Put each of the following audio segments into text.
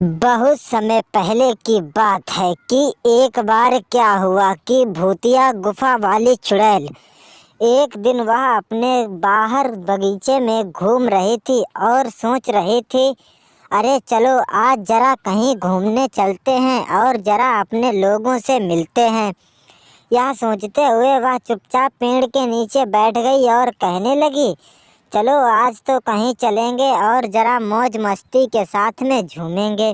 बहुत समय पहले की बात है कि एक बार क्या हुआ कि भूतिया गुफा वाली चुड़ैल एक दिन वह अपने बाहर बगीचे में घूम रही थी और सोच रही थी, अरे चलो आज जरा कहीं घूमने चलते हैं और जरा अपने लोगों से मिलते हैं। यह सोचते हुए वह चुपचाप पेड़ के नीचे बैठ गई और कहने लगी, चलो आज तो कहीं चलेंगे और ज़रा मौज मस्ती के साथ में झूमेंगे।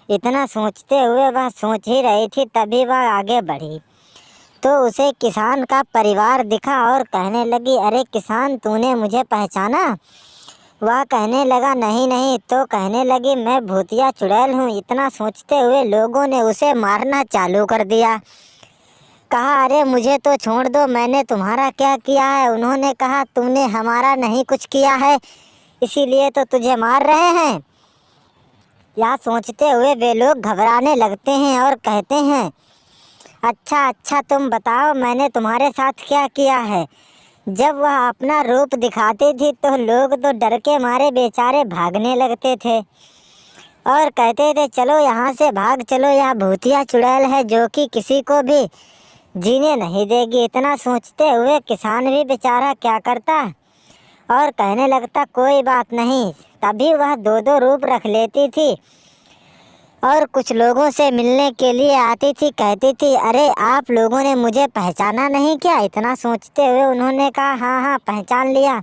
इतना सोचते हुए वह सोच ही रही थी, तभी वह आगे बढ़ी तो उसे किसान का परिवार दिखा और कहने लगी, अरे किसान, तूने मुझे पहचाना? वह कहने लगा, नहीं नहीं। तो कहने लगी, मैं भूतिया चुड़ैल हूँ। इतना सोचते हुए लोगों ने उसे मारना चालू कर दिया। कहा, अरे मुझे तो छोड़ दो, मैंने तुम्हारा क्या किया है? उन्होंने कहा, तूने हमारा नहीं कुछ किया है, इसीलिए तो तुझे मार रहे हैं। यह सोचते हुए वे लोग घबराने लगते हैं और कहते हैं, अच्छा अच्छा, तुम बताओ मैंने तुम्हारे साथ क्या किया है? जब वह अपना रूप दिखाती थी तो लोग तो डर के मारे बेचारे भागने लगते थे और कहते थे, चलो यहाँ से भाग चलो, यह भूतिया चुड़ैल है जो कि किसी को भी जीने नहीं देगी। इतना सोचते हुए किसान भी बेचारा क्या करता और कहने लगता, कोई बात नहीं। तभी वह दो दो रूप रख लेती थी और कुछ लोगों से मिलने के लिए आती थी। कहती थी, अरे आप लोगों ने मुझे पहचाना नहीं क्या? इतना सोचते हुए उन्होंने कहा, हाँ हाँ पहचान लिया,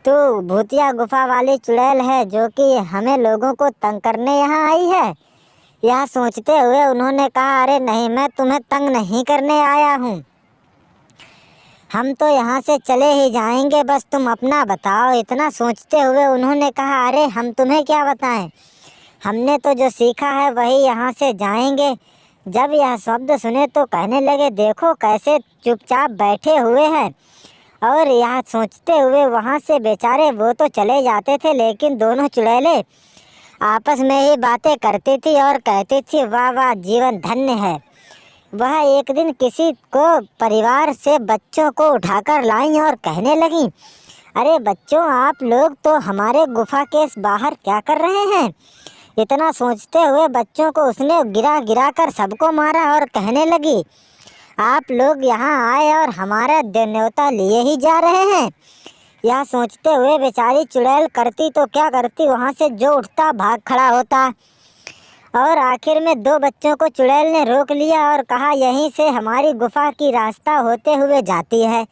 तो भूतिया गुफा वाली चुड़ैल है जो कि हमें लोगों को तंग करने यहाँ आई है। यह सोचते हुए उन्होंने कहा, अरे नहीं, मैं तुम्हें तंग नहीं करने आया हूँ, हम तो यहाँ से चले ही जाएंगे, बस तुम अपना बताओ। इतना सोचते हुए उन्होंने कहा, अरे हम तुम्हें क्या बताएं, हमने तो जो सीखा है वही यहाँ से जाएंगे। जब यह शब्द सुने तो कहने लगे, देखो कैसे चुपचाप बैठे हुए हैं। और यह सोचते हुए वहाँ से बेचारे वो तो चले जाते थे, लेकिन दोनों चुड़ैलें आपस में ही बातें करती थी और कहती थी, वाह वाह, जीवन धन्य है। वह एक दिन किसी को परिवार से बच्चों को उठाकर लाई और कहने लगी, अरे बच्चों, आप लोग तो हमारे गुफा के बाहर क्या कर रहे हैं? इतना सोचते हुए बच्चों को उसने गिरा गिरा कर सबको मारा और कहने लगी, आप लोग यहाँ आए और हमारा न्योता लिए ही जा रहे हैं। यह सोचते हुए बेचारी चुड़ैल करती तो क्या करती, वहाँ से जो उठता भाग खड़ा होता और आखिर में दो बच्चों को चुड़ैल ने रोक लिया और कहा, यहीं से हमारी गुफा की रास्ता होते हुए जाती है।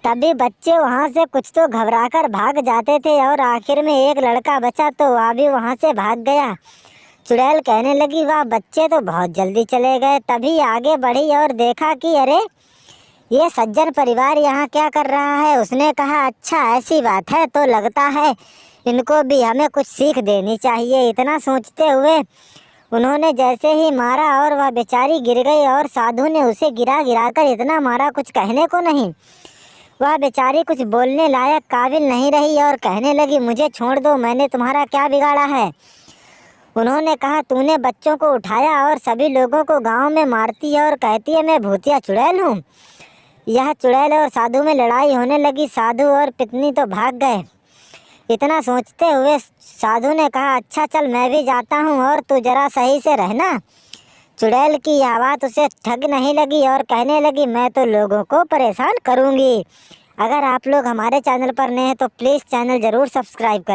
तभी बच्चे वहाँ से कुछ तो घबराकर भाग जाते थे और आखिर में एक लड़का बचा तो वह भी वहाँ से भाग गया। चुड़ैल कहने लगी, वाह, बच्चे तो बहुत जल्दी चले गए। तभी आगे बढ़ी और देखा कि अरे ये सज्जन परिवार यहाँ क्या कर रहा है। उसने कहा, अच्छा ऐसी बात है, तो लगता है इनको भी हमें कुछ सीख देनी चाहिए। इतना सोचते हुए उन्होंने जैसे ही मारा और वह बेचारी गिर गई और साधु ने उसे गिरा गिरा कर इतना मारा, कुछ कहने को नहीं। वह बेचारी कुछ बोलने लायक काबिल नहीं रही और कहने लगी, मुझे छोड़ दो, मैंने तुम्हारा क्या बिगाड़ा है? उन्होंने कहा, तूने बच्चों को उठाया और सभी लोगों को गांव में मारती है और कहती है मैं भूतिया चुड़ैल हूँ। यह चुड़ैल और साधु में लड़ाई होने लगी। साधु और पत्नी तो भाग गए। इतना सोचते हुए साधु ने कहा, अच्छा चल, मैं भी जाता हूँ और तू जरा सही से रहना। चुड़ैल की यह बात उसे ठग नहीं लगी और कहने लगी, मैं तो लोगों को परेशान करूँगी। अगर आप लोग हमारे चैनल पर नए हैं तो प्लीज़ चैनल ज़रूर सब्सक्राइब करें।